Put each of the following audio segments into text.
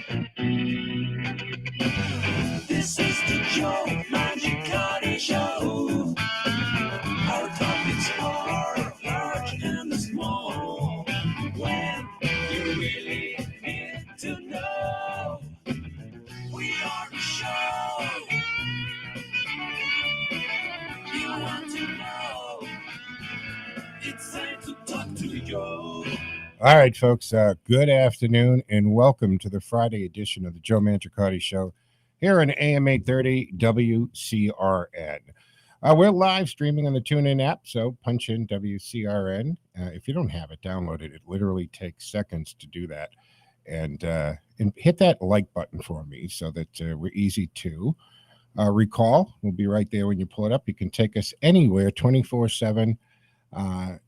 This is the Joe Mangiacotti Show. Our topics are large and small. When you really need to know, we are the show you want to know. It's time to talk to Joe. All right, folks, good afternoon and welcome to the Friday edition of the Joe Mangiacotti Show here on AM 830 WCRN. We're live streaming on the TuneIn app, so punch in WCRN. If you don't have it, download it. It literally takes seconds to do that. And hit that like button for me so that we're easy to recall. We'll be right there when you pull it up. You can take us anywhere 24/7.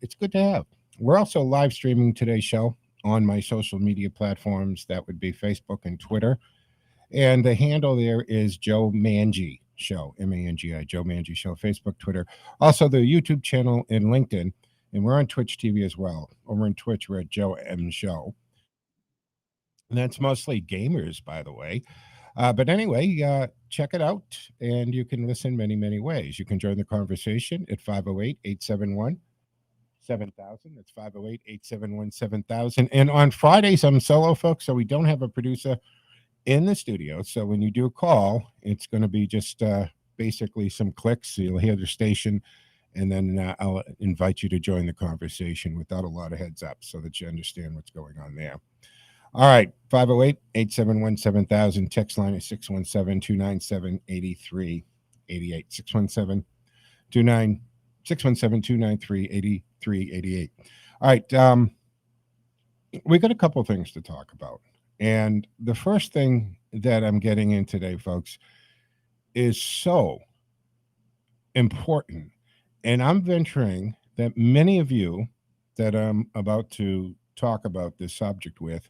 It's good to have. We're also live streaming today's show on my social media platforms. That would be Facebook and Twitter. And the handle there is Joe Mangi Show, M-A-N-G-I, Joe Mangi Show, Facebook, Twitter. Also the YouTube channel and LinkedIn. And we're on Twitch TV as well. Over on Twitch, we're at Joe M Show. And that's mostly gamers, by the way. But anyway, check it out. And you can listen many, many ways. You can join the conversation at 508-871-7000. That's 508-871-7000. And on Fridays, I'm solo, folks, so we don't have a producer in the studio. So when you do a call, it's going to be just basically some clicks. You'll hear the station, and then I'll invite you to join the conversation without a lot of heads up so that you understand what's going on there. All right, 508-871-7000. Text line is 617-297-8388. 617-293-8388. All right, we got a couple things to talk about. And the first thing that I'm getting in today, folks, is so important. And I'm venturing that many of you that I'm about to talk about this subject with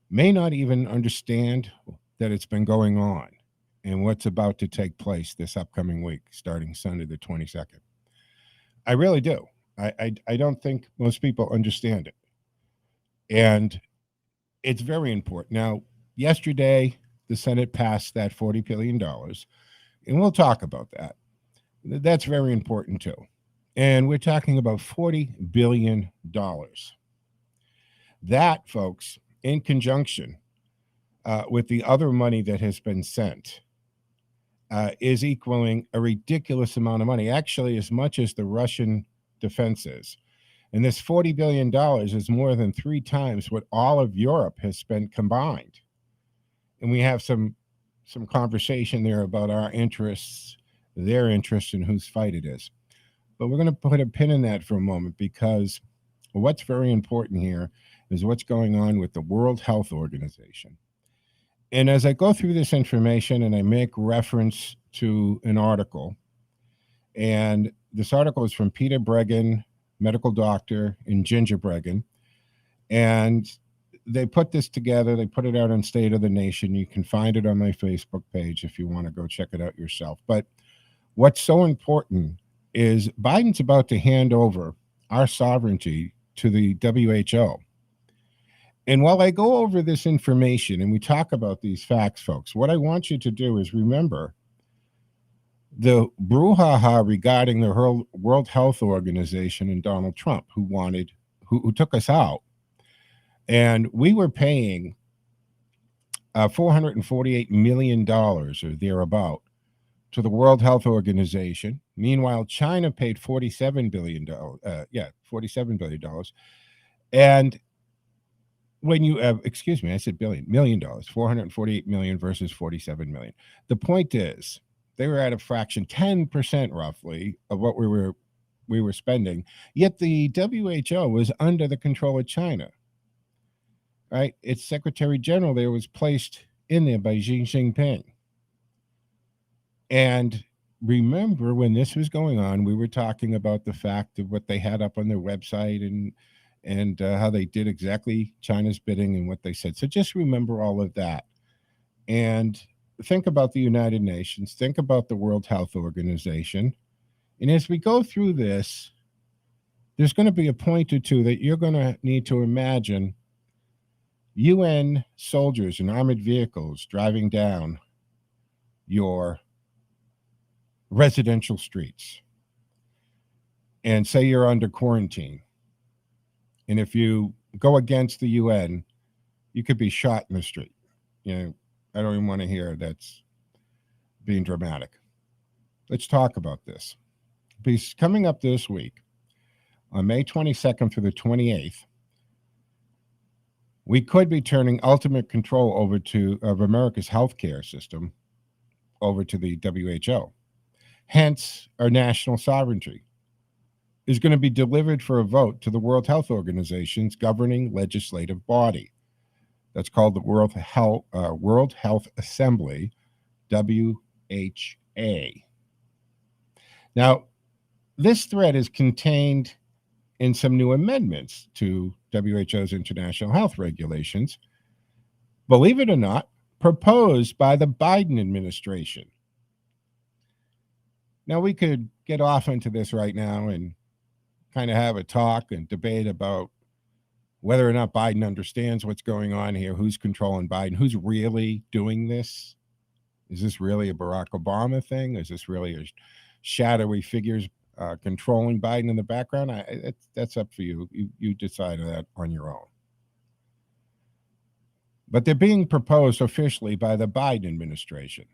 may not even understand that it's been going on and what's about to take place this upcoming week, starting Sunday the 22nd. I really do. I don't think most people understand it. And it's very important. Now, yesterday, the Senate passed that $40 billion, and we'll talk about that. That's very important, too. And we're talking about $40 billion. That, folks, in conjunction with the other money that has been sent, is equaling a ridiculous amount of money, actually as much as the Russian defense is. And this $40 billion is more than 3 times what all of Europe has spent combined. And we have some conversation there about our interests, their interests, and whose fight it is. But we're going to put a pin in that for a moment, because what's very important here is what's going on with the World Health Organization. And as I go through this information and I make reference to an article, and this article is from Peter Bregan, medical doctor, and Ginger Bregan. And they put this together. They put it out on State of the Nation. You can find it on my Facebook page if you want to go check it out yourself. But what's so important is Biden's about to hand over our sovereignty to the WHO. And while I go over this information and we talk about these facts, folks, what I want you to do is remember the brouhaha regarding the World Health Organization and Donald Trump, who took us out. And we were paying $448 million or thereabout to the World Health Organization. Meanwhile, China paid $47 billion. $47 billion. And when you excuse me, I said $1 million, $448 million versus $47 million. The point is, they were at a fraction, 10% roughly, of what we were spending. Yet the WHO was under the control of China. Right? Its Secretary General there was placed in there by Xi Jinping. And remember, when this was going on, we were talking about the fact of what they had up on their website and how they did exactly China's bidding and what they said. So just remember all of that. And think about the United Nations. Think about the World Health Organization. And as we go through this, there's going to be a point or two that you're going to need to imagine UN soldiers in armored vehicles driving down your residential streets, and say you're under quarantine, and if you go against the UN, you could be shot in the street. You know, I don't even want to hear that's being dramatic. Let's talk about this. Because coming up this week, on May 22nd through the 28th, we could be turning ultimate control of America's healthcare system over to the WHO. Hence, our national sovereignty is going to be delivered for a vote to the World Health Organization's governing legislative body. That's called the World Health Assembly, WHA. Now, this threat is contained in some new amendments to WHO's international health regulations, believe it or not, proposed by the Biden administration. Now, we could get off into this right now and kind of have a talk and debate about whether or not Biden understands what's going on here, who's controlling Biden, who's really doing this. Is this really a Barack Obama thing? Is this really a shadowy figures controlling Biden in the background? That's up for you. You decide that on your own. But they're being proposed officially by the Biden administration,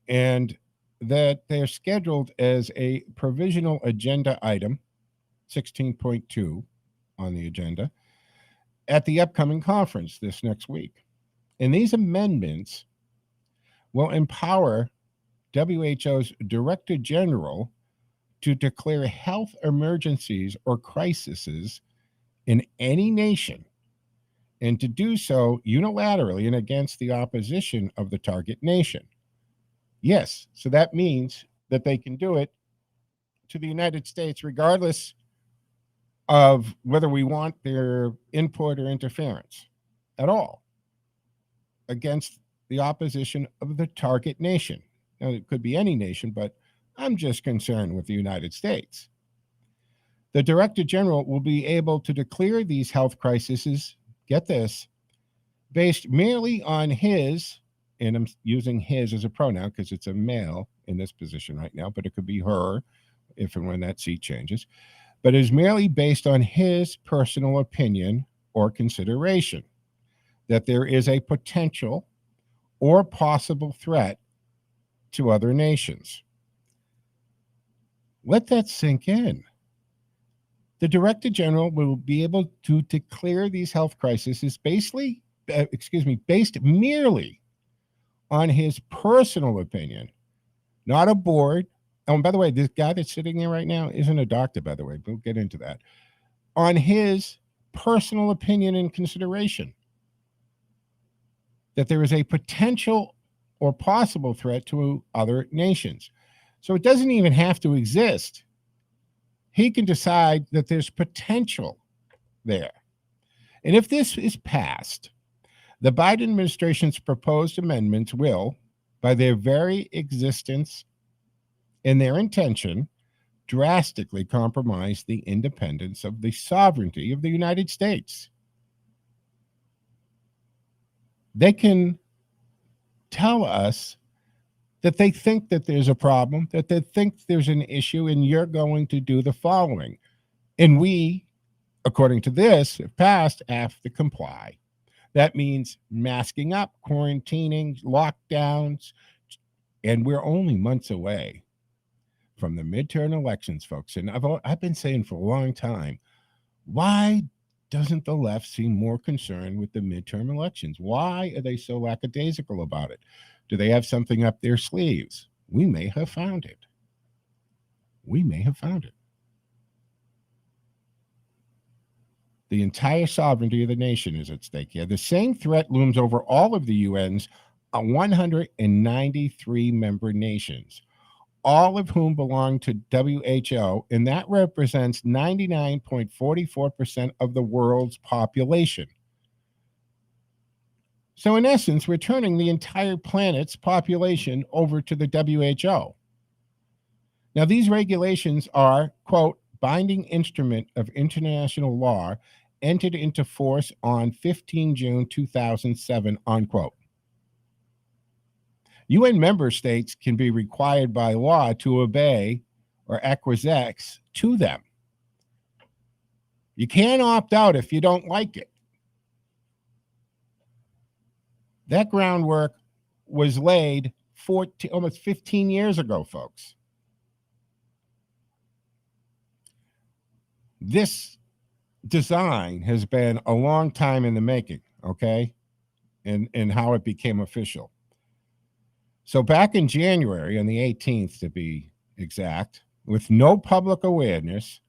and that they're scheduled as a provisional agenda item, 16.2 on the agenda, at the upcoming conference this next week. And these amendments will empower WHO's Director General to declare health emergencies or crises in any nation, and to do so unilaterally and against the opposition of the target nation. Yes, so that means that they can do it to the United States regardless of whether we want their input or interference at all, against the opposition of the target nation. Now, it could be any nation, but I'm just concerned with the United States. The Director General will be able to declare these health crises, get this, based merely on his, and I'm using his as a pronoun because it's a male in this position right now, but it could be her if and when that seat changes, but is merely based on his personal opinion or consideration that there is a potential or possible threat to other nations. Let that sink in. The Director General will be able to declare these health crises based merely on his personal opinion, not a board. Oh, and by the way, this guy that's sitting there right now isn't a doctor, by the way. We'll get into that. On his personal opinion and consideration that there is a potential or possible threat to other nations. So it doesn't even have to exist. He can decide that there's potential there. And if this is passed, the Biden administration's proposed amendments will, by their very existence and their intention, drastically compromise the independence of the sovereignty of the United States. They can tell us that they think that there's a problem, that they think there's an issue, and you're going to do the following. And we, according to this, if passed, have to comply. That means masking up, quarantining, lockdowns, and we're only months away from the midterm elections, folks. And I've been saying for a long time, why doesn't the left seem more concerned with the midterm elections? Why are they so lackadaisical about it? Do they have something up their sleeves? We may have found it. We may have found it. The entire sovereignty of the nation is at stake here. The same threat looms over all of the UN's 193 member nations, all of whom belong to WHO, and that represents 99.44% of the world's population. So in essence, we're turning the entire planet's population over to the WHO. Now, these regulations are, quote, binding instrument of international law entered into force on 15 June 2007, unquote. UN member states can be required by law to obey or acquiesce to them. You can't opt out if you don't like it. That groundwork was laid almost 15 years ago, folks. This design has been a long time in the making, okay, and how it became official. So back in January, on the 18th to be exact, with no public awareness,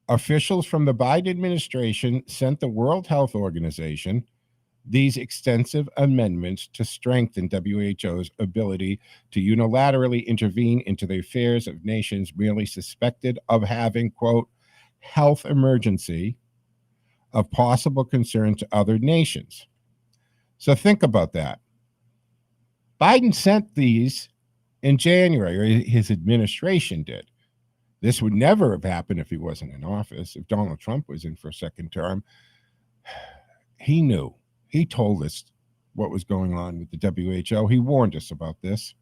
officials from the Biden administration sent the World Health Organization these extensive amendments to strengthen WHO's ability to unilaterally intervene into the affairs of nations merely suspected of having, quote, health emergency of possible concern to other nations. So think about that. Biden sent these in January, or his administration did. This would never have happened if he wasn't in office. If Donald Trump was in for a second term, he knew. He told us what was going on with the WHO. He warned us about this.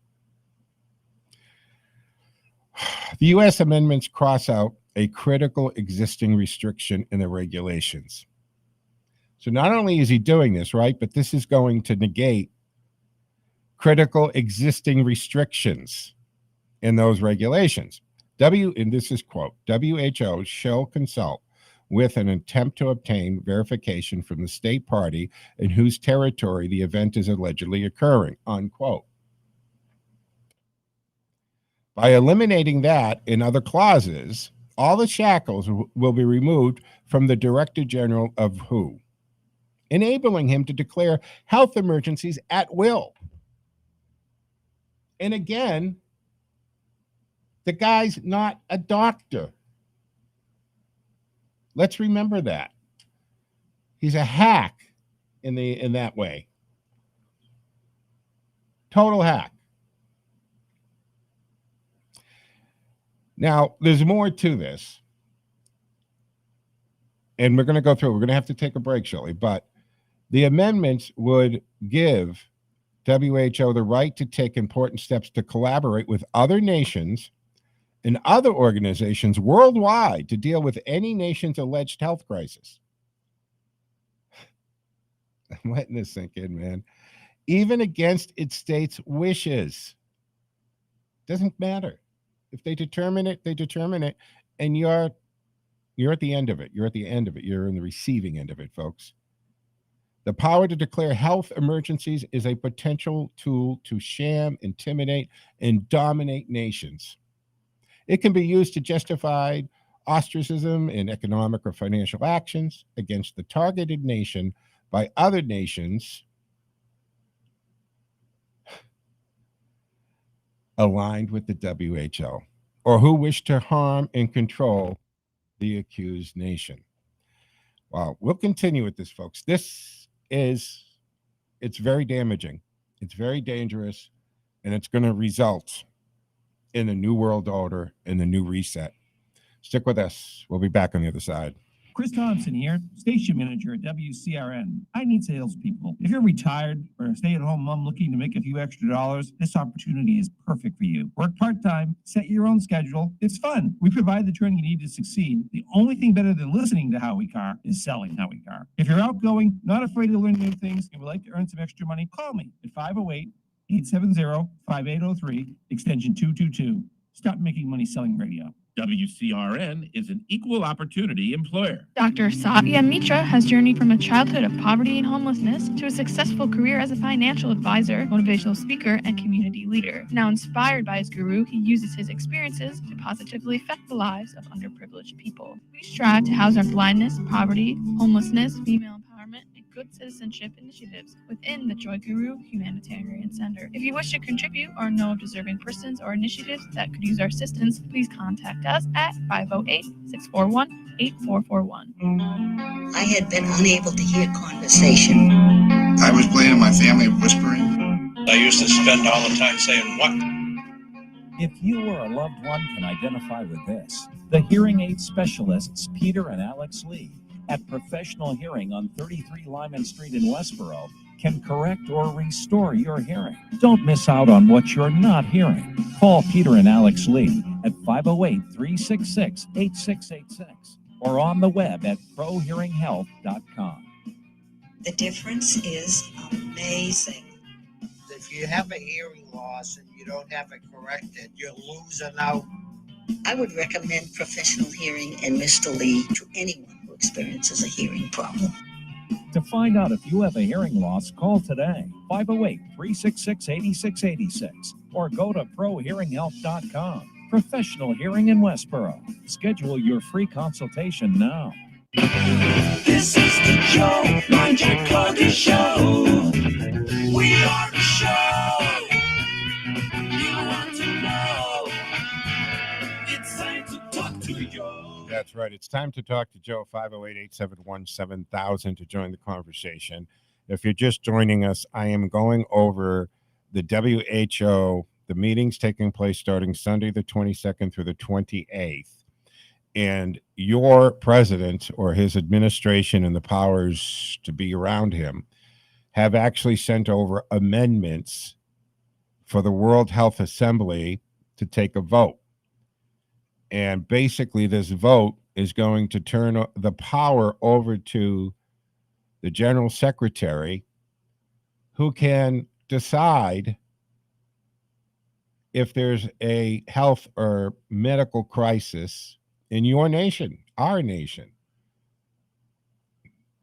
The U.S. amendments cross out a critical existing restriction in the regulations. So not only is he doing this, right, but this is going to negate critical existing restrictions in those regulations. And this is quote, WHO shall consult with an attempt to obtain verification from the state party in whose territory the event is allegedly occurring, unquote. By eliminating that in other clauses, all the shackles will be removed from the Director General of WHO, enabling him to declare health emergencies at will. And again, the guy's not a doctor. Let's remember that. He's a hack in that way. Total hack. Now, there's more to this. And we're going to go through. We're going to have to take a break shortly. But the amendments would give WHO the right to take important steps to collaborate with other nations and other organizations worldwide to deal with any nation's alleged health crisis. I'm letting this sink in, man. Even against its state's wishes. Doesn't matter. If they determine it, they determine it. And you're at the end of it. You're at the end of it. You're in the receiving end of it, folks. The power to declare health emergencies is a potential tool to sham, intimidate, and dominate nations. It can be used to justify ostracism in economic or financial actions against the targeted nation by other nations aligned with the WHO or who wish to harm and control the accused nation. Wow, we'll continue with this, folks. It's very damaging. It's very dangerous, and it's going to result in the new world order and the new reset. Stick with us. We'll be back on the other side. Chris Thompson here, station manager at WCRN. I need salespeople. If you're retired or a stay-at-home mom looking to make a few extra dollars, this opportunity is perfect for you. Work part-time, set your own schedule. It's fun. We provide the training you need to succeed. The only thing better than listening to Howie Carr is selling Howie Carr. If you're outgoing, not afraid to learn new things, and would like to earn some extra money, call me at 508-870-5803, extension 222. Stop making money selling radio. WCRN is an equal opportunity employer. Dr. Satya Mitra has journeyed from a childhood of poverty and homelessness to a successful career as a financial advisor, motivational speaker, and community leader. Now inspired by his guru, he uses his experiences to positively affect the lives of underprivileged people. We strive to house our blindness, poverty, homelessness, female empowerment, and good citizenship initiatives within the Joy Guru Humanitarian Center. If you wish to contribute or know of deserving persons or initiatives that could use our assistance, please contact us at 508-641-8441. I had been unable to hear conversation. I was playing in my family whispering. I used to spend all the time saying, what? If you or a loved one can identify with this, the hearing aid specialists Peter and Alex Lee at Professional Hearing on 33 Lyman Street in Westboro can correct or restore your hearing. Don't miss out on what you're not hearing. Call Peter and Alex Lee at 508-366-8686 or on the web at prohearinghealth.com. The difference is amazing. If you have a hearing loss and you don't have it corrected, you're losing out. I would recommend Professional Hearing and Mr. Lee to anyone who experiences a hearing problem. To find out if you have a hearing loss, call today, 508-366-8686, or go to prohearinghealth.com. Professional Hearing in Westboro. Schedule your free consultation now. This is the Joe Mangiacotti Show. We are the show you want to know. It's time to talk to you. That's right. It's time to talk to Joe, 508-871-7000 to join the conversation. If you're just joining us, I am going over the WHO, the meetings taking place starting Sunday the 22nd through the 28th. And your president or his administration and the powers to be around him have actually sent over amendments for the World Health Assembly to take a vote. And basically, this vote is going to turn the power over to the General Secretary, who can decide if there's a health or medical crisis in your nation, our nation.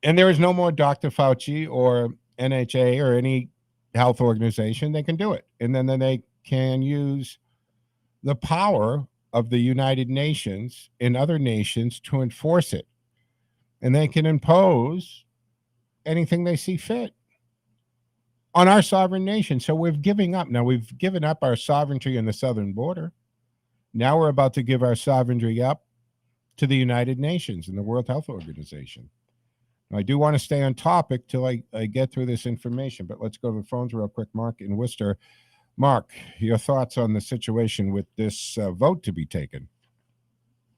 And there is no more Dr. Fauci or NHA or any health organization. They can do it. And then they can use the power of the United Nations and other nations to enforce it. And they can impose anything they see fit on our sovereign nation. So we've given up. Now, we've given up our sovereignty in the southern border. Now we're about to give our sovereignty up to the United Nations and the World Health Organization. I do want to stay on topic till I get through this information, but let's go to the phones real quick. Mark in Worcester. Mark, your thoughts on the situation with this vote to be taken?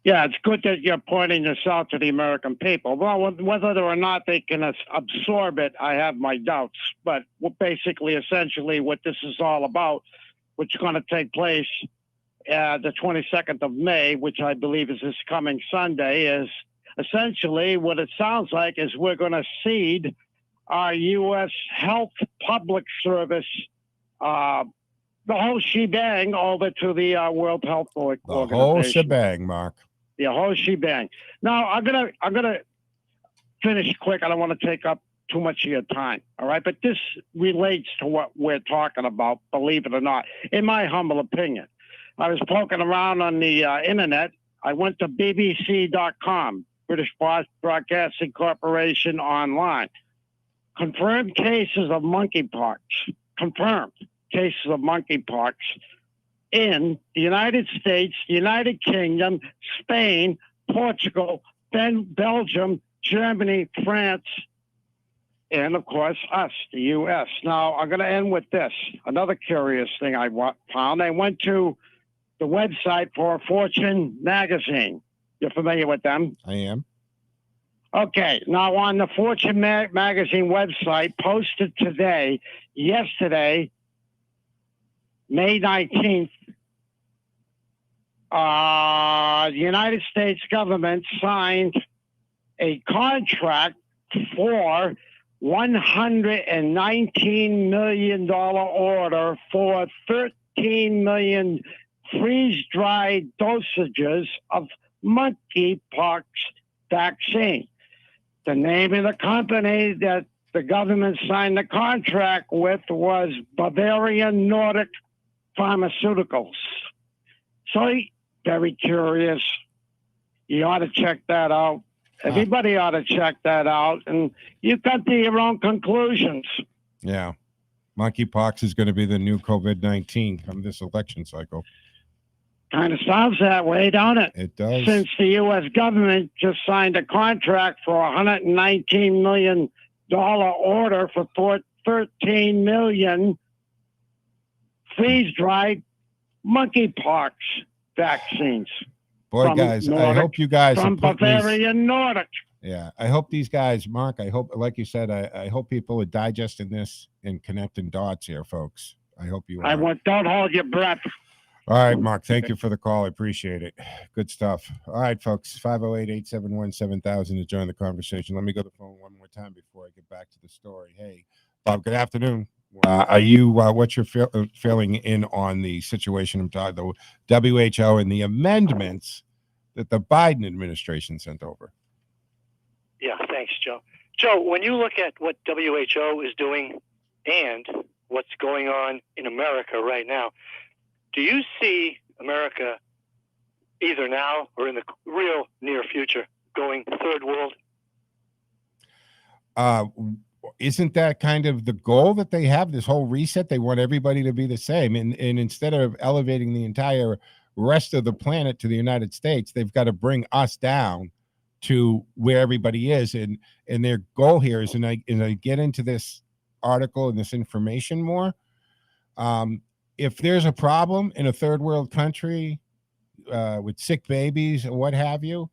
Yeah, it's good that you're pointing this out to the American people. Well, whether or not they can absorb it, I have my doubts. But basically, essentially, what this is all about, which is going to take place the 22nd of May, which I believe is this coming Sunday, is essentially what it sounds like is we're going to cede our U.S. health public service, the whole shebang, over to the World Health Organization. The whole shebang, Mark. The whole shebang. Now, I'm gonna finish quick. I don't want to take up too much of your time, all right? But this relates to what we're talking about, believe it or not, in my humble opinion. I was poking around on the internet. I went to BBC.com, British Broadcasting Corporation online. Confirmed cases of monkeypox. Confirmed cases of monkeypox in the United States, the United Kingdom, Spain, Portugal, Belgium, Germany, France, and of course us, the U.S. Now, I'm going to end with this. Another curious thing I found. I went to the website for Fortune magazine. You're familiar with them? I am. Okay. Now, on the Fortune magazine website, posted yesterday, May 19th, the United States government signed a contract for $119 million order for 13 million freeze-dried dosages of monkeypox vaccine. The name of the company that the government signed the contract with was Bavarian Nordic Pharmaceuticals. So, very curious. You ought to check that out. Everybody ought to check that out, and you come to your own conclusions. Yeah. Monkeypox is going to be the new COVID-19 come this election cycle. Kind of sounds that way, don't it? It does. Since the U.S. government just signed a contract for a $119 million order for 13 million freeze-dried monkeypox vaccines. Boy, guys, I hope you guys from are putting Bavarian Nordic. Yeah, I hope these guys, Mark, I hope, like you said, I hope people are digesting this and connecting dots here, folks. I hope you are. Don't hold your breath. All right, Mark, thank you for the call. I appreciate it. Good stuff. All right, folks, 508-871-7000 to join the conversation. Let me go to the phone one more time before I get back to the story. Hey, Bob, good afternoon. Are you, what's your feeling in on the situation of the WHO and the amendments that the Biden administration sent over? Yeah, thanks, Joe. Joe, when you look at what WHO is doing and what's going on in America right now, do you see America either now or in the real near future going third world? Isn't that kind of the goal that they have, this whole reset? They want everybody to be the same. And instead of elevating the entire rest of the planet to the United States, they've got to bring us down to where everybody is. And their goal here is, and I get into this article and this information more, if there's a problem in a third world country with sick babies or what have you,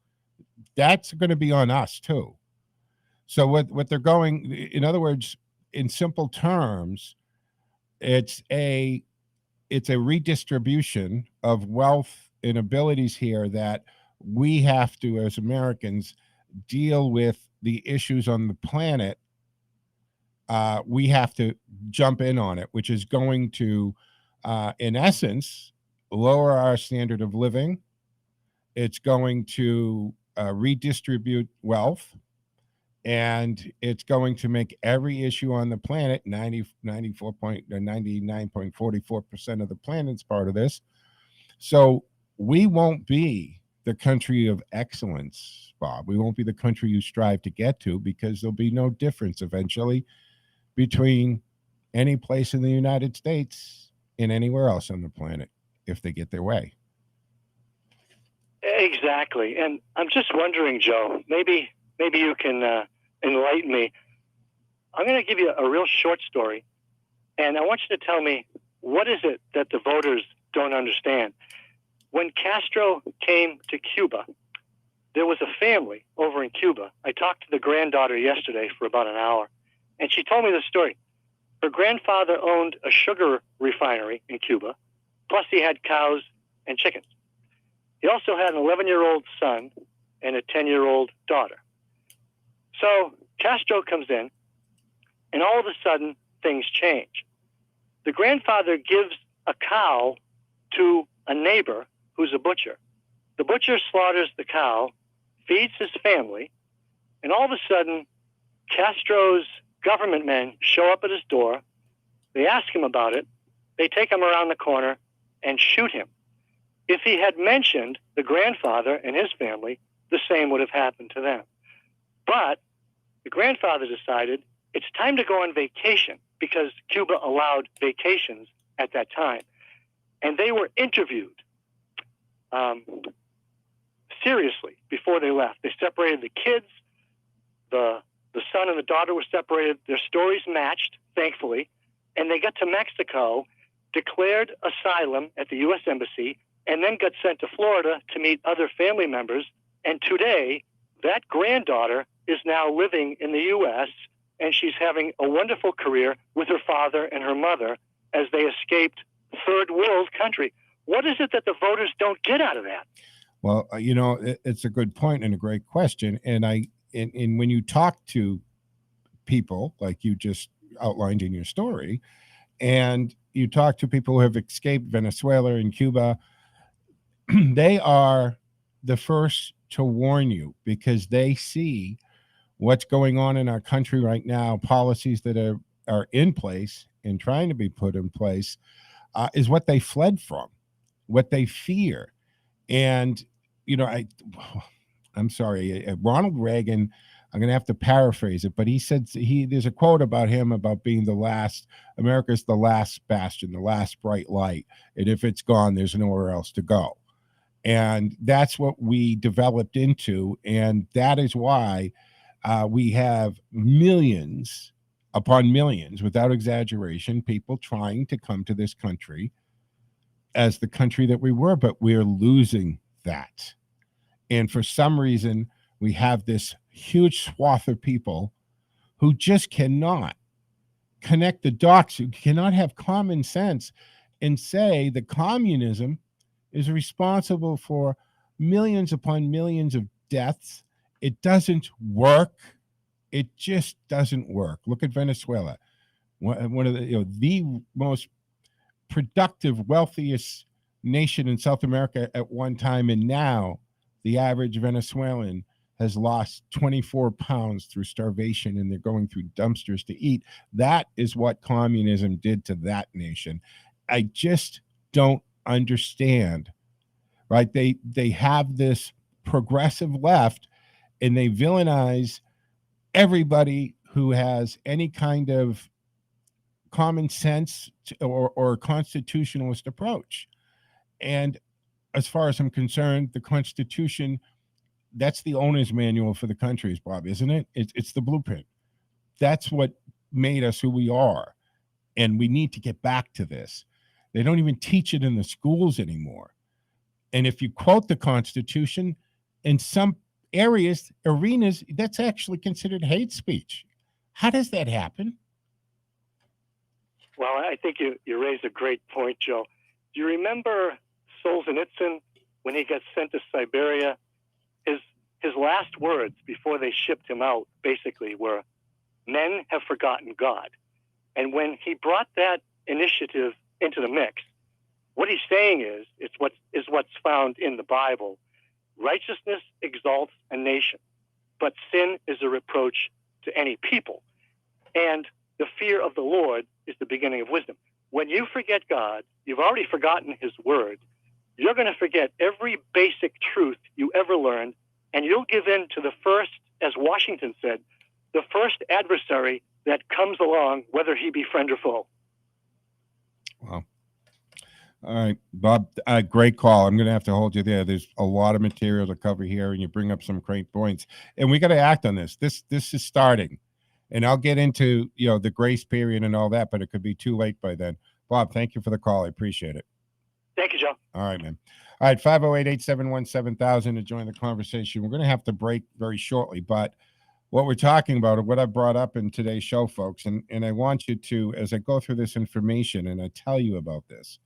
that's going to be on us too. So what they're going, in other words, in simple terms, it's a redistribution of wealth and abilities here that we have to, as Americans, deal with the issues on the planet. We have to jump in on it, which is going to, in essence, lower our standard of living. It's going to redistribute wealth. And it's going to make every issue on the planet, 99.44% of the planet's part of this. So we won't be the country of excellence, Bob. We won't be the country you strive to get to, because there'll be no difference eventually between any place in the United States and anywhere else on the planet if they get their way. Exactly. And I'm just wondering, Joe, maybe you can enlighten me. I'm going to give you a real short story, and I want you to tell me, what is it that the voters don't understand? When Castro came to Cuba, there was a family over in Cuba. I talked to the granddaughter yesterday for about an hour, and she told me the story. Her grandfather owned a sugar refinery in Cuba, plus he had cows and chickens. He also had an 11-year-old son and a 10-year-old daughter. So Castro comes in, and all of a sudden, things change. The grandfather gives a cow to a neighbor who's a butcher. The butcher slaughters the cow, feeds his family, and all of a sudden, Castro's government men show up at his door. They ask him about it. They take him around the corner and shoot him. If he had mentioned the grandfather and his family, the same would have happened to them. But the grandfather decided it's time to go on vacation, because Cuba allowed vacations at that time. And they were interviewed seriously before they left. They separated the kids. The son and the daughter were separated. Their stories matched, thankfully. And they got to Mexico, declared asylum at the U.S. Embassy, and then got sent to Florida to meet other family members. And today, that granddaughter is now living in the U.S., and she's having a wonderful career with her father and her mother as they escaped third world country. What is it that the voters don't get out of that? Well, it's a good point and a great question. And when you talk to people like you just outlined in your story, and you talk to people who have escaped Venezuela and Cuba, they are the first to warn you, because they see what's going on in our country right now. Policies that are in place and trying to be put in place is what they fled from, what they fear. And, I'm sorry, Ronald Reagan, I'm going to have to paraphrase it, but he said, there's a quote about him about being America's the last bastion, the last bright light. And if it's gone, there's nowhere else to go. And that's what we developed into. And that is why we have millions upon millions, without exaggeration, people trying to come to this country as the country that we were, but we're losing that. And for some reason, we have this huge swath of people who just cannot connect the dots, who cannot have common sense and say that communism is responsible for millions upon millions of deaths. It doesn't work. It just doesn't work. Look at Venezuela, one of the most productive, wealthiest nation in South America at one time, and now the average Venezuelan has lost 24 pounds through starvation, and they're going through dumpsters to eat. That is what communism did to that nation. I just don't understand, right? They have this progressive left, and they villainize everybody who has any kind of common sense or constitutionalist approach. And as far as I'm concerned, the Constitution, that's the owner's manual for the countries, Bob, isn't it? It's the blueprint. That's what made us who we are. And we need to get back to this. They don't even teach it in the schools anymore. And if you quote the Constitution, in some arenas, that's actually considered hate speech. How does that happen? Well, I think you raised a great point, Joe. Do you remember Solzhenitsyn when he got sent to Siberia? His last words before they shipped him out basically were, "Men have forgotten God." And when he brought that initiative into the mix, what he's saying is what's found in the Bible. Righteousness exalts a nation, but sin is a reproach to any people. And the fear of the Lord is the beginning of wisdom. When you forget God, you've already forgotten his word. You're going to forget every basic truth you ever learned, and you'll give in to the first, as Washington said, the first adversary that comes along, whether he be friend or foe. Wow. All right, Bob, great call. I'm going to have to hold you there. There's a lot of material to cover here, and you bring up some great points. And we got to act on this. This is starting. And I'll get into, the grace period and all that, but it could be too late by then. Bob, thank you for the call. I appreciate it. Thank you, Joe. All right, man. All right, 508-871-7000 to join the conversation. We're going to have to break very shortly, but what we're talking about, or what I brought up in today's show, folks, and I want you to, as I go through this information and I tell you about this,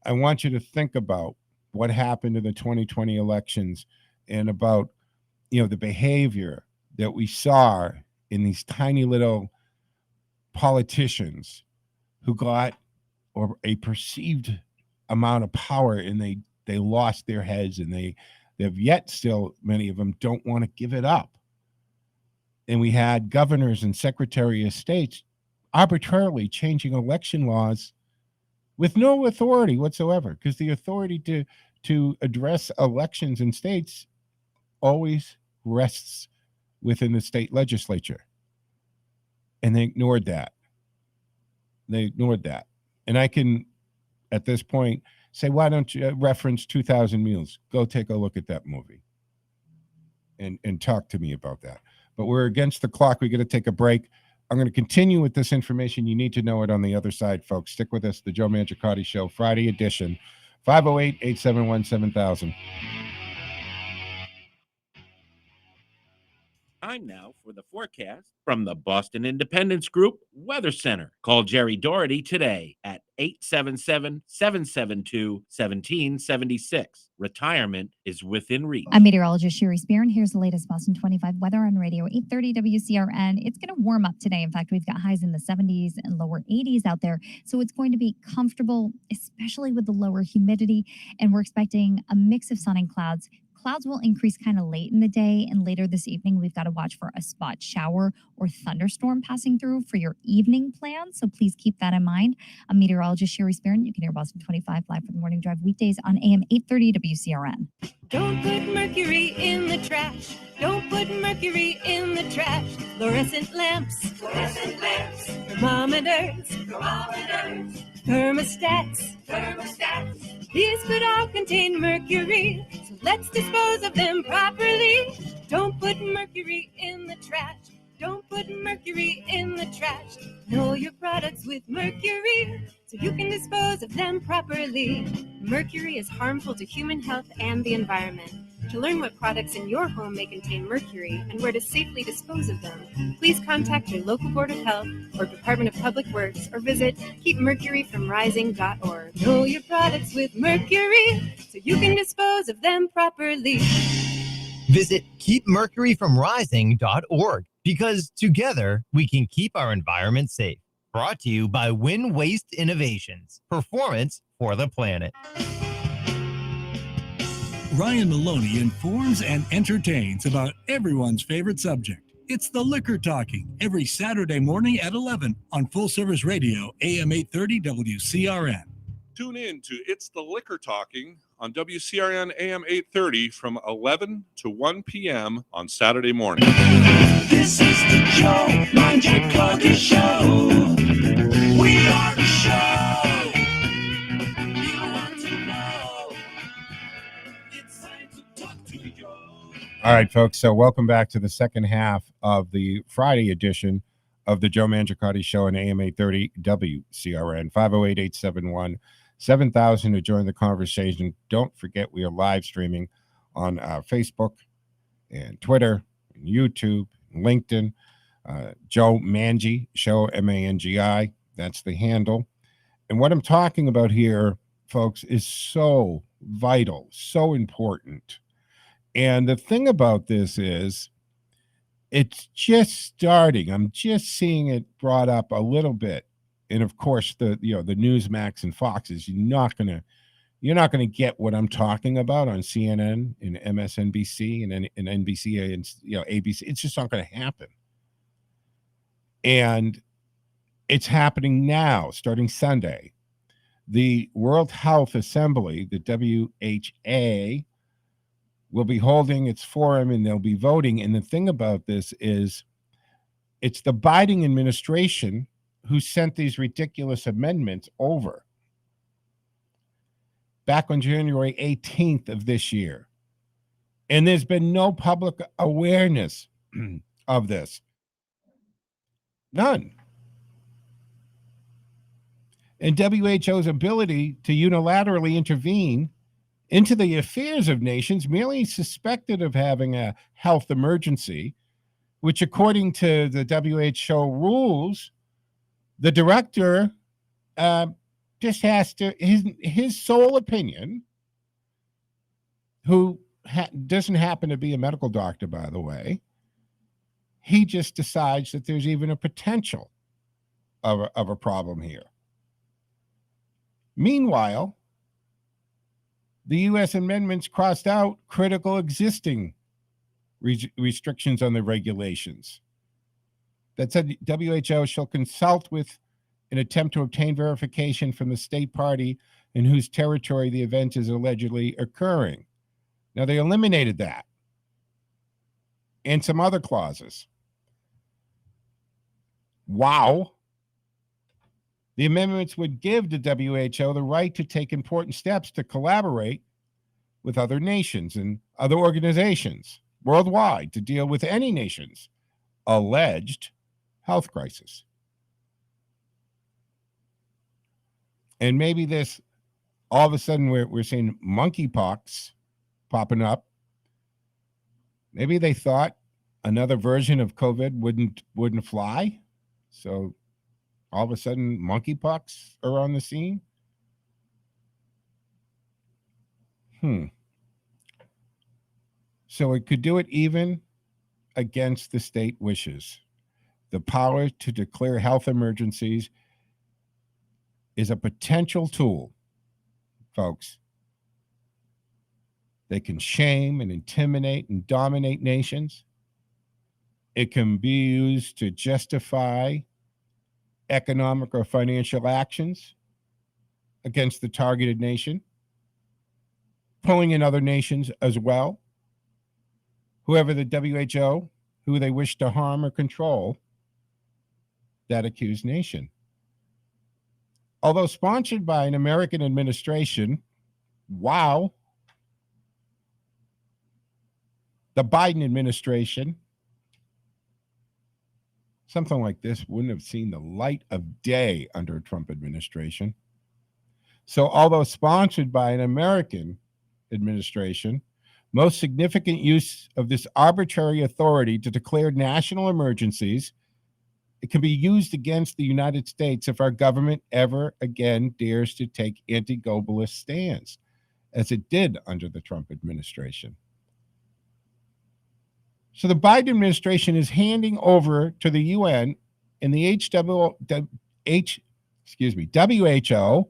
I want you to think about what happened in the 2020 elections and about, the behavior that we saw in these tiny little politicians who got or a perceived amount of power, and they lost their heads, and they've yet still, many of them don't want to give it up. And we had governors and secretary of states arbitrarily changing election laws with no authority whatsoever, because the authority to address elections in states always rests within the state legislature. And they ignored that. And I can, at this point, say, why don't you reference 2,000 Mules? Go take a look at that movie and talk to me about that. But we're against the clock. We got to take a break. I'm going to continue with this information. You need to know it on the other side, folks. Stick with us. The Joe Mangiacotti Show, Friday edition, 508-871-7000. Time now for the forecast from the Boston Independence Group Weather Center. Call Jerry Doherty today at 877-772-1776. Retirement is within reach. I'm meteorologist Sherry Spear, and here's the latest Boston 25 weather on radio 830 WCRN. It's going to warm up today. In fact, we've got highs in the 70s and lower 80s out there. So it's going to be comfortable, especially with the lower humidity. And we're expecting a mix of sun and clouds. Clouds will increase kind of late in the day, and later this evening, we've got to watch for a spot shower or thunderstorm passing through for your evening plans. So please keep that in mind. I'm meteorologist Sherry Spearn. You can hear Boston 25 live for the morning drive weekdays on AM 830 WCRN. Don't put mercury in the trash. Don't put mercury in the trash. Fluorescent lamps. Thermometers. Thermostats. These could all contain mercury, so let's dispose of them properly. Don't put mercury in the trash. Don't put mercury in the trash. Know your products with mercury, so you can dispose of them properly. Mercury is harmful to human health and the environment. To learn what products in your home may contain mercury and where to safely dispose of them, please contact your local Board of Health or Department of Public Works or visit keepmercuryfromrising.org. Know your products with mercury so you can dispose of them properly. Visit keepmercuryfromrising.org because together we can keep our environment safe. Brought to you by Win Waste Innovations. Performance for the planet. Ryan Maloney informs and entertains about everyone's favorite subject. It's the Liquor Talking every Saturday morning at 11 on Full Service Radio, AM 830 WCRN. Tune in to It's the Liquor Talking on WCRN AM 830 from 11 to 1 p.m. on Saturday morning. This is the Joe Mangiacotti Show. We are the show. You want to know. It's time to talk to you. All right, folks. So welcome back to the second half of the Friday edition of the Joe Mangiacotti Show on AM 830 WCRN. 508-871-7000 to join the conversation. Don't forget we are live streaming on Facebook and Twitter and YouTube and LinkedIn. Joe Mangi Show, Mangi. That's the handle. And what I'm talking about here, folks, is so vital, so important. And the thing about this is it's just starting. I'm just seeing it brought up a little bit. And of course, the Newsmax and Foxes, you're not gonna get what I'm talking about on CNN and MSNBC and NBC and ABC. It's just not going to happen. And it's happening now, starting Sunday. The World Health Assembly, the WHA, will be holding its forum and they'll be voting. And the thing about this is it's the Biden administration who sent these ridiculous amendments over back on January 18th of this year. And there's been no public awareness of this. None. And WHO's ability to unilaterally intervene into the affairs of nations merely suspected of having a health emergency, which according to the WHO rules, the director just has to, his sole opinion, who doesn't happen to be a medical doctor, by the way, he just decides that there's even a potential of a problem here. Meanwhile, the U.S. amendments crossed out critical existing restrictions on the regulations that said WHO shall consult with an attempt to obtain verification from the state party in whose territory the event is allegedly occurring. Now, they eliminated that and some other clauses. Wow. The amendments would give the WHO the right to take important steps to collaborate with other nations and other organizations worldwide to deal with any nation's alleged health crisis. And maybe this, all of a sudden, we're seeing monkeypox popping up. Maybe they thought another version of COVID wouldn't fly. So all of a sudden, monkeypox are on the scene. So it could do it even against the state wishes. The power to declare health emergencies is a potential tool, folks. They can shame and intimidate and dominate nations. It can be used to justify economic or financial actions against the targeted nation, pulling in other nations as well, whoever the WHO, who they wish to harm or control, that accused nation. Although sponsored by an American administration, wow, the Biden administration, something like this wouldn't have seen the light of day under a Trump administration. So although sponsored by an American administration, most significant use of this arbitrary authority to declare national emergencies. It can be used against the United States if our government ever again dares to take anti-globalist stands, as it did under the Trump administration. So the Biden administration is handing over to the UN and the WHO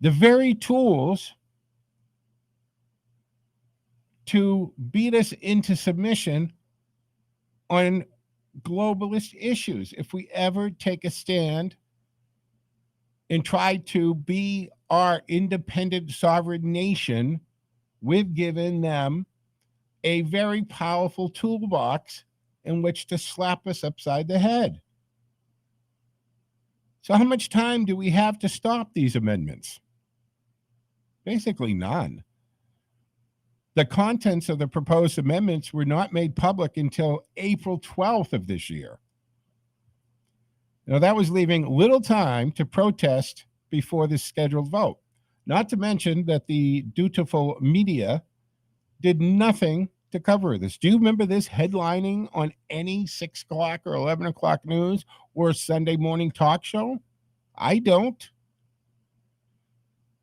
the very tools to beat us into submission on globalist issues. If we ever take a stand and try to be our independent sovereign nation, we've given them a very powerful toolbox in which to slap us upside the head. So how much time do we have to stop these amendments? Basically none. The contents of the proposed amendments were not made public until April 12th of this year. Now, that was leaving little time to protest before the scheduled vote. Not to mention that the dutiful media did nothing to cover this. Do you remember this headlining on any 6 o'clock or 11 o'clock news or Sunday morning talk show? I don't.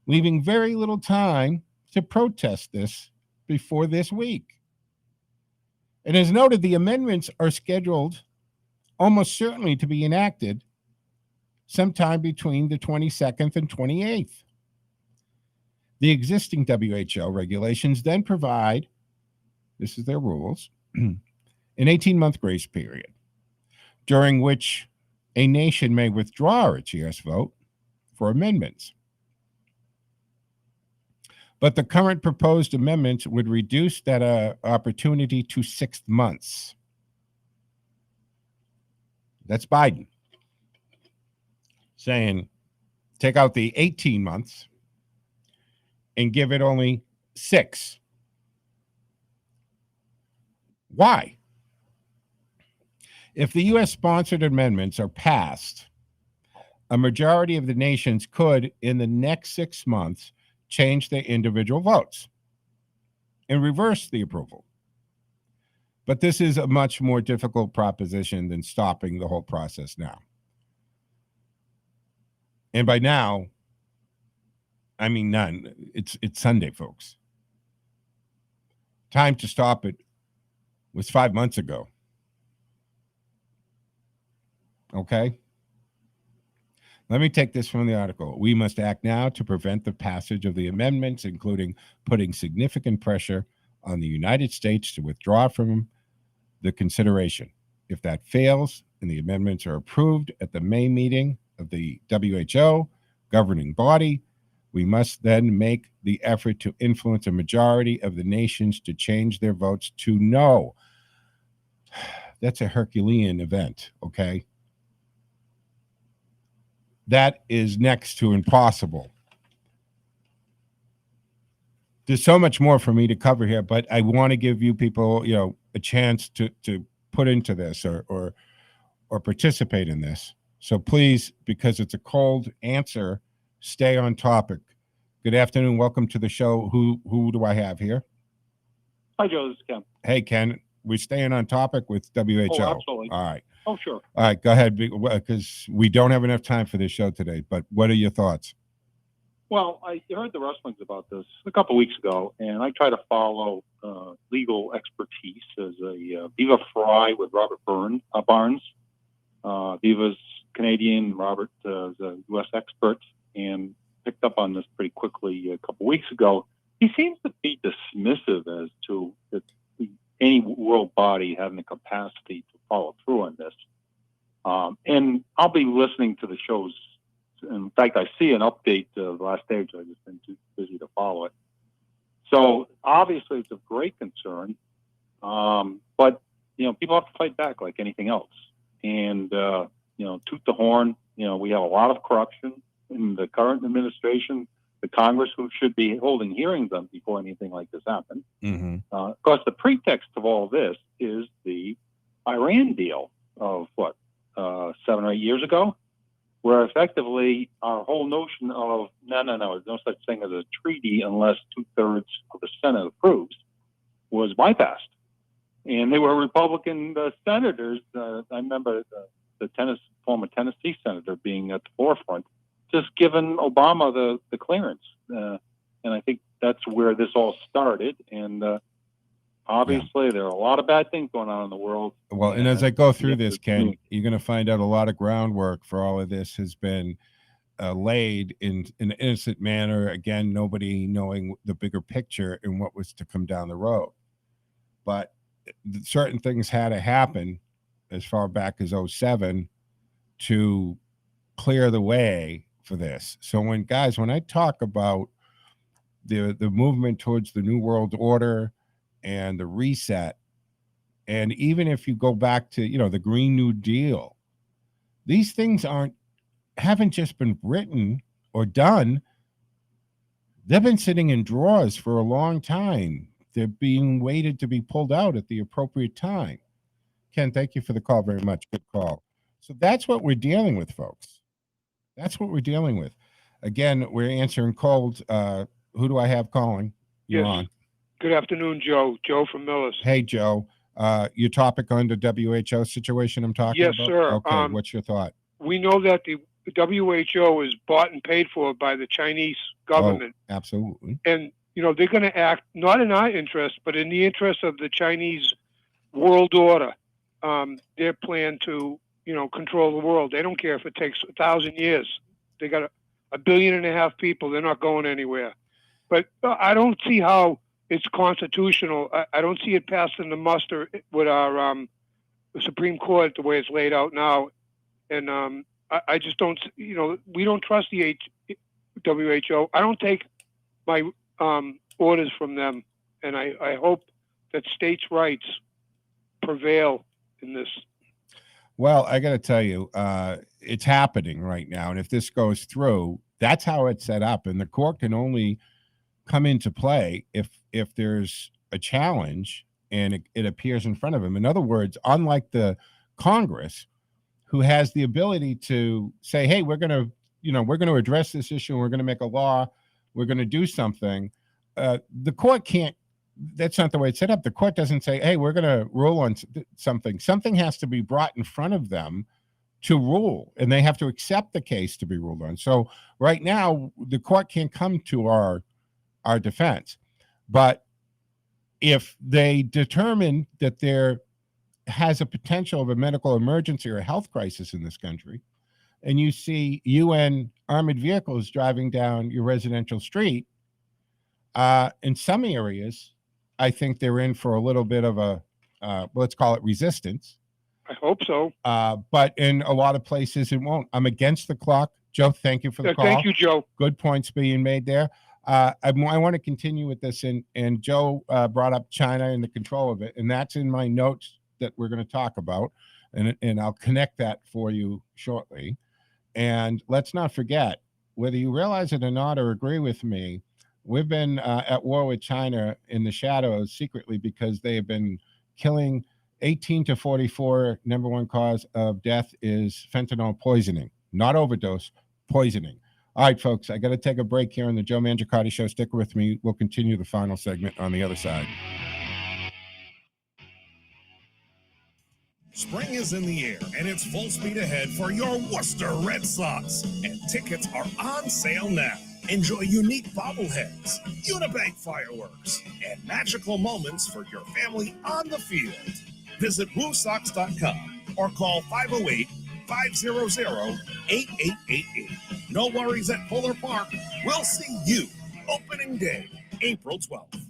Leaving very little time to protest this before this week. And as noted, the amendments are scheduled almost certainly to be enacted sometime between the 22nd and 28th. The existing WHO regulations then provide, this is their rules, an 18-month grace period, during which a nation may withdraw its yes vote for amendments. But the current proposed amendments would reduce that opportunity to 6 months. That's Biden saying, take out the 18 months and give it only 6. Why? If the U.S.-sponsored amendments are passed, a majority of the nations could, in the next 6 months, change their individual votes and reverse the approval. But this is a much more difficult proposition than stopping the whole process now. And by now, I mean none. It's Sunday, folks. Time to stop it was 5 months ago. Okay? Let me take this from the article. We must act now to prevent the passage of the amendments, including putting significant pressure on the United States to withdraw from the consideration. If that fails and the amendments are approved at the May meeting of the WHO governing body, we must then make the effort to influence a majority of the nations to change their votes to no. That's a Herculean event, okay? That is next to impossible. There's so much more for me to cover here, but I want to give you people, a chance to put into this or participate in this. So please, because it's a cold answer, stay on topic. Good afternoon. Welcome to the show. Who do I have here? Hi, Joe. This is Ken. Hey, Ken. We're staying on topic with WHO. Oh, absolutely. All right. Oh, sure. All right, go ahead, because we don't have enough time for this show today. But what are your thoughts? Well, I heard the rustlings about this a couple of weeks ago, and I try to follow legal expertise as a Viva Fry with Robert Barnes. Viva's Canadian, Robert is a U.S. expert, and picked up on this pretty quickly a couple of weeks ago. He seems to be dismissive as to any world body having the capacity to follow through on this. And I'll be listening to the shows. In fact, I see an update the last day, which I've just been too busy to follow it. So obviously it's of great concern. But, people have to fight back like anything else. And, toot the horn. We have a lot of corruption in the current administration. The Congress, who should be holding hearings on before anything like this happens. Mm-hmm. Of course, the pretext of all this is the Iran deal of 7 or 8 years ago, where effectively our whole notion of no, there's no such thing as a treaty unless 2/3 of the Senate approves was bypassed. And they were Republican senators. I remember the former Tennessee senator being at the forefront, just giving Obama the clearance. And I think that's where this all started. And obviously, there are a lot of bad things going on in the world. Well, and as I go through this, Ken, you're going to find out a lot of groundwork for all of this has been laid in an innocent manner. Again, nobody knowing the bigger picture and what was to come down the road. But certain things had to happen as far back as 2007 to clear the way for this. So when I talk about the movement towards the New World Order and the reset, and even if you go back to, the Green New Deal, these things haven't just been written or done. They've been sitting in drawers for a long time. They're being waited to be pulled out at the appropriate time. Ken, thank you for the call very much. Good call. So that's what we're dealing with, folks. That's what we're dealing with. Again, we're answering cold. Who do I have calling? You're Yes. on. Good afternoon, Joe. Joe from Millis. Hey, Joe. Your topic on the WHO situation I'm talking Yes, about? sir. Okay, what's your thought? We know that the WHO is bought and paid for by the Chinese government. Oh, absolutely. And, they're going to act not in our interest, but in the interest of the Chinese world order. Their plan to, control the world. They don't care if it takes 1,000 years. They got 1.5 billion people. They're not going anywhere. But I don't see how it's constitutional. I don't see it passing the muster with our Supreme Court the way it's laid out now. And I just don't, we don't trust the WHO. I don't take my orders from them. And I hope that states' rights prevail in this. Well, I got to tell you, it's happening right now. And if this goes through, that's how it's set up. And the court can only come into play if there's a challenge and it appears in front of him. In other words, unlike the Congress, who has the ability to say, hey, we're going to address this issue, and we're going to make a law, we're going to do something. The court can't. That's not the way it's set up. The court doesn't say, hey, we're going to rule on something. Something has to be brought in front of them to rule, and they have to accept the case to be ruled on. So right now, the court can't come to our defense. But if they determine that there has a potential of a medical emergency or a health crisis in this country, and you see UN armored vehicles driving down your residential street, in some areas, I think they're in for a little bit of a, let's call it resistance. I hope so. But in a lot of places, it won't. I'm against the clock. Joe, thank you for the call. Thank you, Joe. Good points being made there. I want to continue with this, and Joe brought up China and the control of it, and that's in my notes that we're going to talk about, and I'll connect that for you shortly. And let's not forget, whether you realize it or not or agree with me, we've been at war with China in the shadows secretly because they have been killing 18 to 44. Number one cause of death is fentanyl poisoning, not overdose, poisoning. All right, folks, I got to take a break here on the Joe Mangiacotti Show. Stick with me. We'll continue the final segment on the other side. Spring is in the air, and it's full speed ahead for your Worcester Red Sox. And tickets are on sale now. Enjoy unique bobbleheads, Unibank fireworks, and magical moments for your family on the field. Visit WooSox.com or call 508-500-8888. No worries at Fuller Park. We'll see you opening day, April 12th.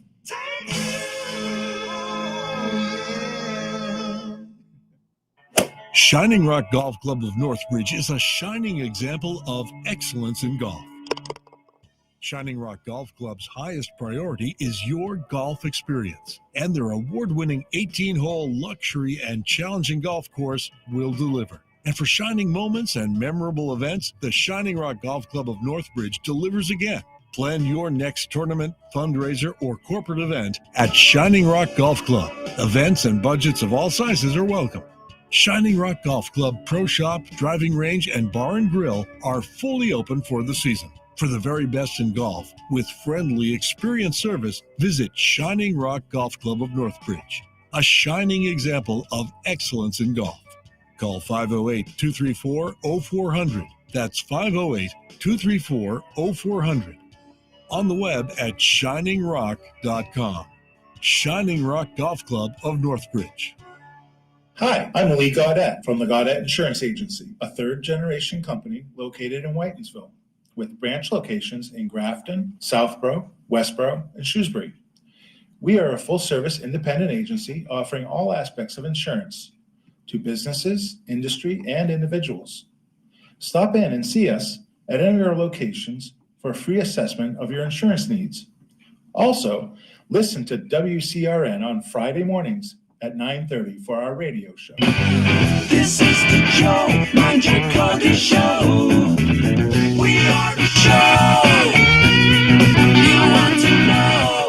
Shining Rock Golf Club of Northbridge is a shining example of excellence in golf. Shining Rock Golf Club's highest priority is your golf experience, and their award-winning 18-hole luxury and challenging golf course will deliver. And for shining moments and memorable events, the Shining Rock Golf Club of Northbridge delivers again. Plan your next tournament, fundraiser, or corporate event at Shining Rock Golf Club. Events and budgets of all sizes are welcome. Shining Rock Golf Club Pro Shop, Driving Range, and Bar and Grill are fully open for the season. For the very best in golf, with friendly, experienced service, visit Shining Rock Golf Club of Northbridge, a shining example of excellence in golf. Call 508-234-0400. That's 508-234-0400. On the web at shiningrock.com. Shining Rock Golf Club of Northbridge. Hi, I'm Lee Gaudette from the Gaudette Insurance Agency, a third-generation company located in Whitensville, with branch locations in Grafton, Southborough, Westborough, and Shrewsbury. We are a full-service independent agency offering all aspects of insurance to businesses, industry, and individuals. Stop in and see us at any of our locations for a free assessment of your insurance needs. Also, listen to WCRN on Friday mornings at 9:30 for our radio show. This is the Joe Mangiacotti Show. We are the show you want to know.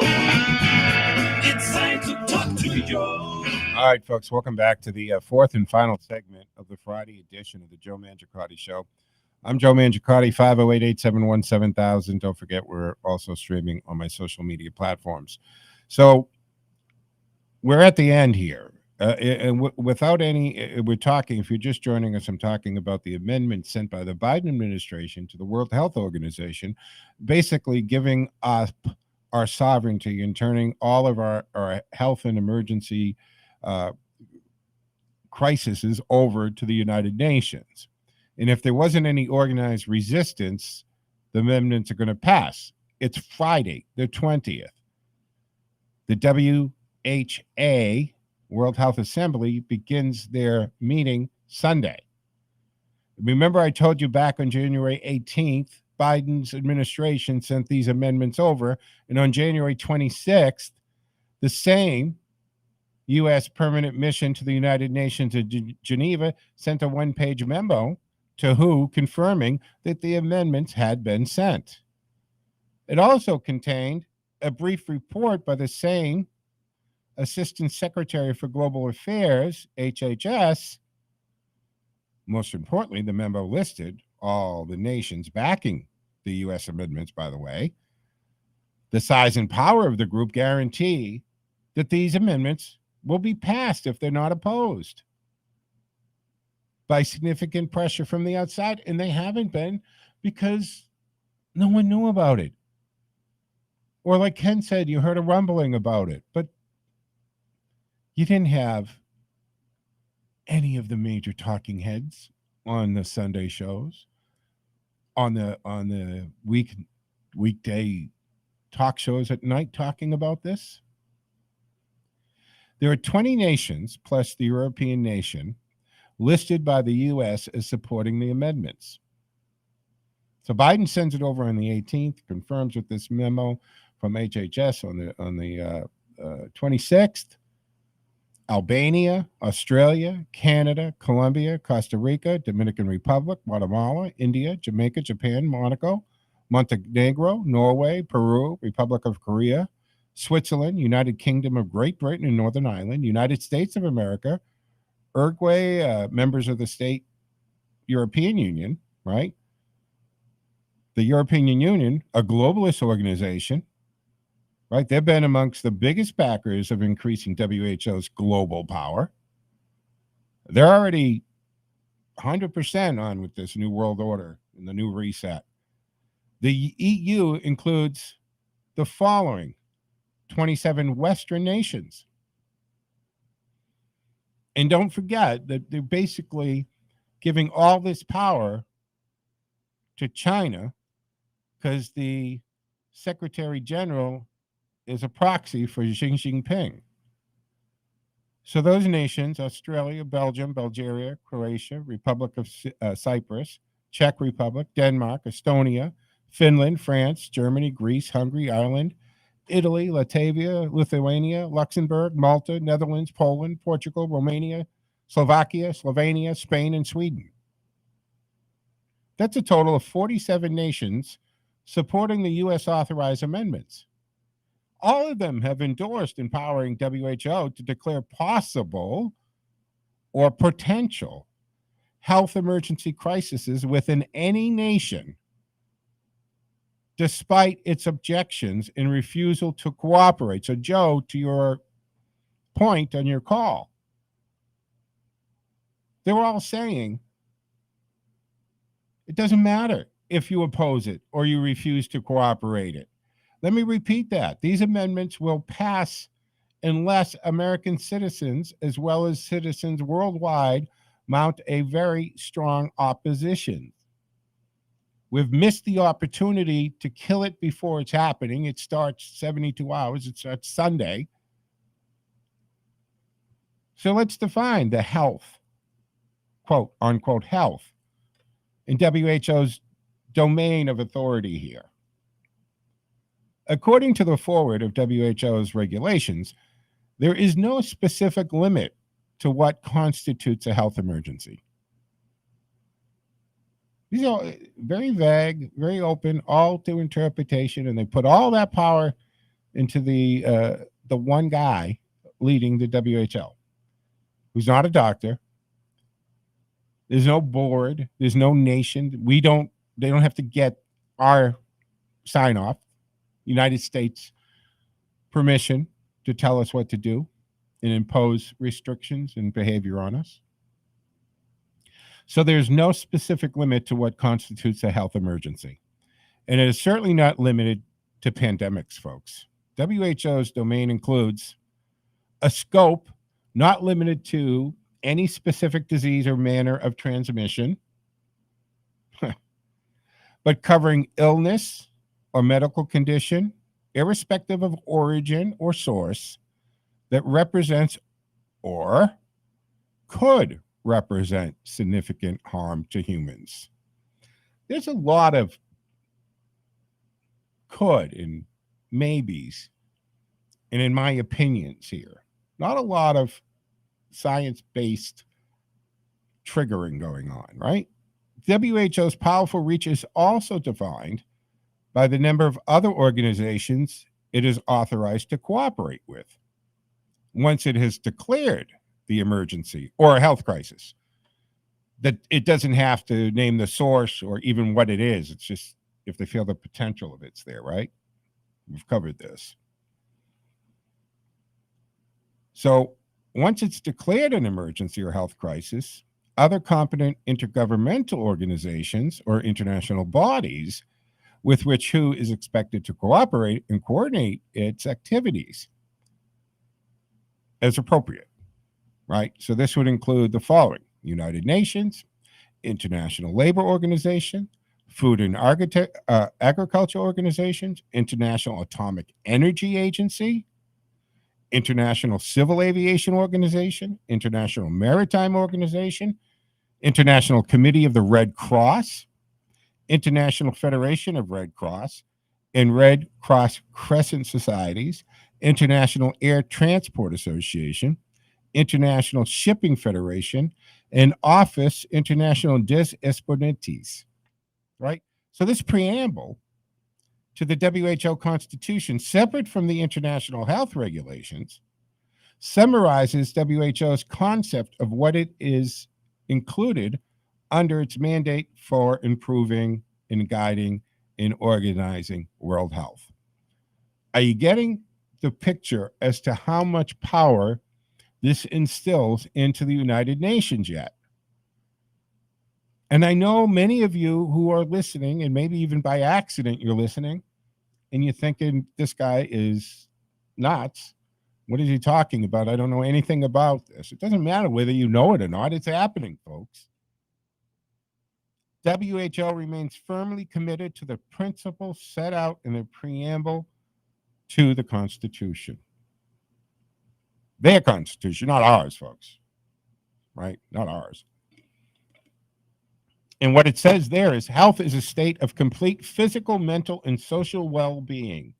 It's time to talk to Joe. All right, folks, welcome back to the fourth and final segment of the Friday edition of the Joe Mangiacotti Show. I'm Joe Mangiacotti, 508-871-7000. Don't forget, we're also streaming on my social media platforms. So we're at the end here. Without any, we're talking, if you're just joining us, I'm talking about the amendment sent by the Biden administration to the World Health Organization, basically giving up our sovereignty and turning all of our health and emergency crises over to the United Nations. And if there wasn't any organized resistance, the amendments are going to pass. It's Friday, the 20th. The WHA, World Health Assembly, begins their meeting Sunday. Remember, I told you back on January 18th, Biden's administration sent these amendments over, and on January 26th, the same U.S. permanent mission to the United Nations in Geneva sent a one-page memo to WHO confirming that the amendments had been sent. It also contained a brief report by the same Assistant Secretary for Global Affairs, HHS. Most importantly, the memo listed all the nations backing the U.S. amendments, by the way. The size and power of the group guarantee that these amendments will be passed if they're not opposed by significant pressure from the outside, and they haven't been because no one knew about it. Or like Ken said, you heard a rumbling about it, but you didn't have any of the major talking heads on the Sunday shows, on the weekday talk shows at night talking about this. There are 20 nations plus the European nation listed by the U.S. as supporting the amendments. So Biden sends it over on the 18th, confirms with this memo from HHS on the 26th. Albania, Australia, Canada, Colombia, Costa Rica, Dominican Republic, Guatemala, India, Jamaica, Japan, Monaco, Montenegro, Norway, Peru, Republic of Korea, Switzerland, United Kingdom of Great Britain and Northern Ireland, United States of America, Uruguay, members of the state European Union, right? The European Union, a globalist organization, right? They've been amongst the biggest backers of increasing WHO's global power. They're already 100% on with this new world order and the new reset. The EU includes the following 27 Western nations. And don't forget that they're basically giving all this power to China because the Secretary General is a proxy for Xi Jinping. So those nations, Australia, Belgium, Bulgaria, Croatia, Republic of Cyprus, Czech Republic, Denmark, Estonia, Finland, France, Germany, Greece, Hungary, Ireland, Italy, Latvia, Lithuania, Luxembourg, Malta, Netherlands, Poland, Portugal, Romania, Slovakia, Slovenia, Spain, and Sweden. That's a total of 47 nations supporting the U.S. authorized amendments. All of them have endorsed empowering WHO to declare possible or potential health emergency crises within any nation, despite its objections and refusal to cooperate. So, Joe, to your point on your call, they were all saying it doesn't matter if you oppose it or you refuse to cooperate it. Let me repeat that. These amendments will pass unless American citizens, as well as citizens worldwide, mount a very strong opposition. We've missed the opportunity to kill it before it's happening. It starts 72 hours. It starts Sunday. So let's define the health, quote unquote, health in WHO's domain of authority here. According to the foreword of WHO's regulations, there is no specific limit to what constitutes a health emergency. These are very vague, very open, all to interpretation, and they put all that power into the one guy leading the WHO, who's not a doctor. There's no board. There's no nation. They don't have to get our sign off, United States permission to tell us what to do and impose restrictions and behavior on us. So there's no specific limit to what constitutes a health emergency. And it is certainly not limited to pandemics, folks. WHO's domain includes a scope not limited to any specific disease or manner of transmission, but covering illness or medical condition, irrespective of origin or source, that represents or could represent significant harm to humans. There's a lot of could and maybes, and in my opinions here, not a lot of science-based triggering going on, right? WHO's powerful reach is also defined by the number of other organizations it is authorized to cooperate with once it has declared the emergency or a health crisis. That it doesn't have to name the source or even what it is. It's just if they feel the potential of it's there, right? We've covered this. So once it's declared an emergency or health crisis, other competent intergovernmental organizations or international bodies with which WHO is expected to cooperate and coordinate its activities as appropriate, right? So this would include the following: United Nations, International Labor Organization, Food and Agriculture Organizations, International Atomic Energy Agency, International Civil Aviation Organization, International Maritime Organization, International Committee of the Red Cross, International Federation of Red Cross and Red Cross Crescent Societies, International Air Transport Association, International Shipping Federation, and Office International des Esporantistes, right? So this preamble to the WHO Constitution, separate from the international health regulations, summarizes WHO's concept of what it is included under its mandate for improving and guiding and organizing world health. Are you getting the picture as to how much power this instills into the United Nations yet? And I know many of you who are listening, and maybe even by accident you're listening, and you're thinking, this guy is nuts. What is he talking about? I don't know anything about this. It doesn't matter whether you know it or not. It's happening, folks. WHO remains firmly committed to the principles set out in the preamble to the Constitution. Their Constitution, not ours, folks. Right? Not ours. And what it says there is health is a state of complete physical, mental, and social well-being,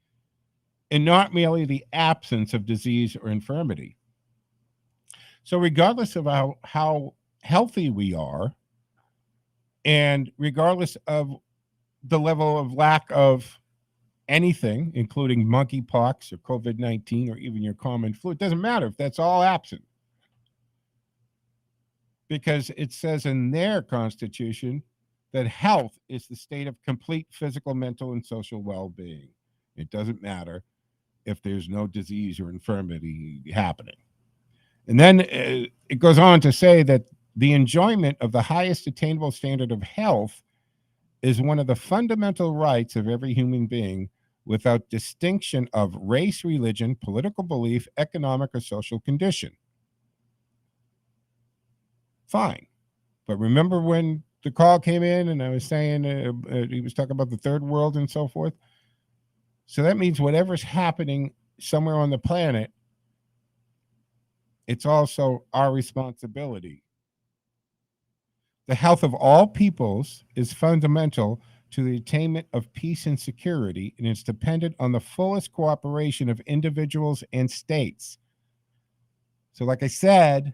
and not merely the absence of disease or infirmity. So regardless of how healthy we are, and regardless of the level of lack of anything, including monkeypox or COVID-19 or even your common flu, it doesn't matter if that's all absent. because it says in their constitution that health is the state of complete physical, mental, and social well-being. It doesn't matter if there's no disease or infirmity happening. And then it goes on to say that the enjoyment of the highest attainable standard of health is one of the fundamental rights of every human being without distinction of race, religion, political belief, economic, or social condition. Fine. But remember when the call came in and I was saying he was talking about the third world and so forth? So that means whatever's happening somewhere on the planet, it's also our responsibility. The health of all peoples is fundamental to the attainment of peace and security, and it's dependent on the fullest cooperation of individuals and states. So, like I said,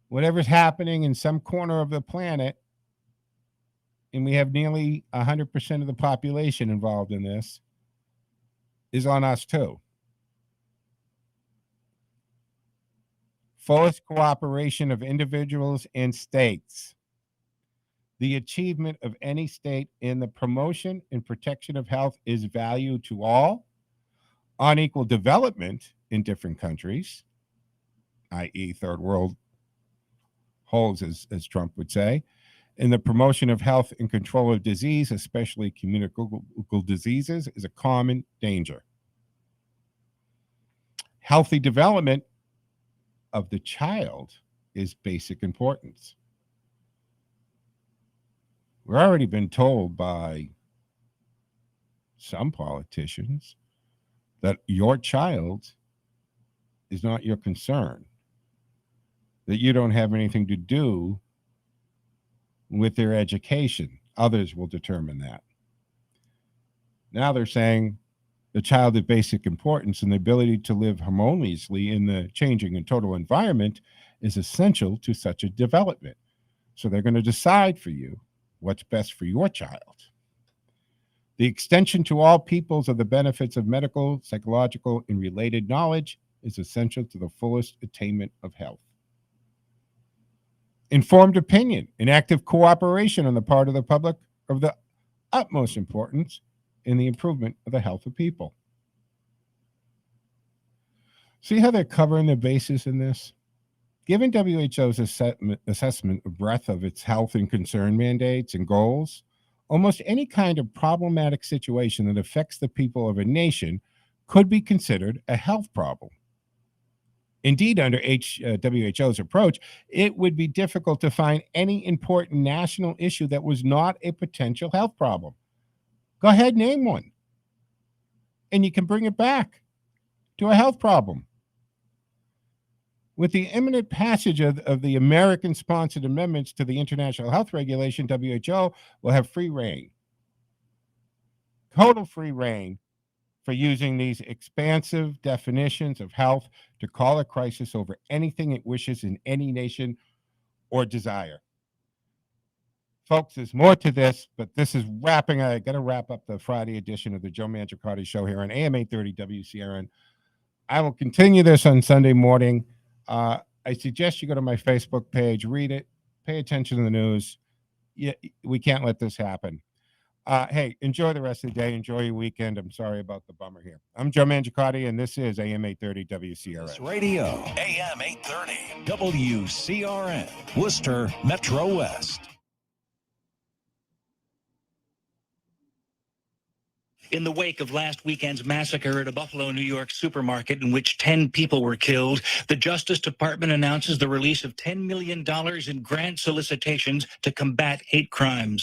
whatever's happening in some corner of the planet, and we have nearly 100% of the population involved in this, is on us too. Fullest cooperation of individuals and states. The achievement of any state in the promotion and protection of health is value to all. Unequal development in different countries, i.e. third world holes, as Trump would say, in the promotion of health and control of disease, especially communicable diseases, is a common danger. Healthy development of the child is basic importance. We've already been told by some politicians that your child is not your concern, that you don't have anything to do with their education. Others will determine that. Now they're saying the child of basic importance and the ability to live harmoniously in the changing and total environment is essential to such a development. So they're going to decide for you what's best for your child. The extension to all peoples of the benefits of medical, psychological, and related knowledge is essential to the fullest attainment of health. Informed opinion and active cooperation on the part of the public are of the utmost importance in the improvement of the health of people. See how they're covering the bases in this? Given WHO's assessment of breadth of its health and concern mandates and goals, almost any kind of problematic situation that affects the people of a nation could be considered a health problem. Indeed, under WHO's approach, it would be difficult to find any important national issue that was not a potential health problem. Go ahead, name one. And you can bring it back to a health problem. With the imminent passage of the American-sponsored amendments to the International Health Regulation, WHO will have free reign, total free reign, for using these expansive definitions of health to call a crisis over anything it wishes in any nation or desire. Folks, there's more to this, but this is wrapping. I got to wrap up the Friday edition of the Joe Mangiacotti Show here on AM 830 WCRN. I will continue this on Sunday morning. I suggest you go to my Facebook page, read it, pay attention to the news. We can't let this happen. Hey, enjoy the rest of the day. Enjoy your weekend. I'm sorry about the bummer here. I'm Joe Mangiacotti, and this is AM 830 WCRN. Radio, AM 830, WCRN, Worcester, Metro West. In the wake of last weekend's massacre at a Buffalo, New York supermarket in which 10 people were killed, the Justice Department announces the release of $10 million in grant solicitations to combat hate crimes.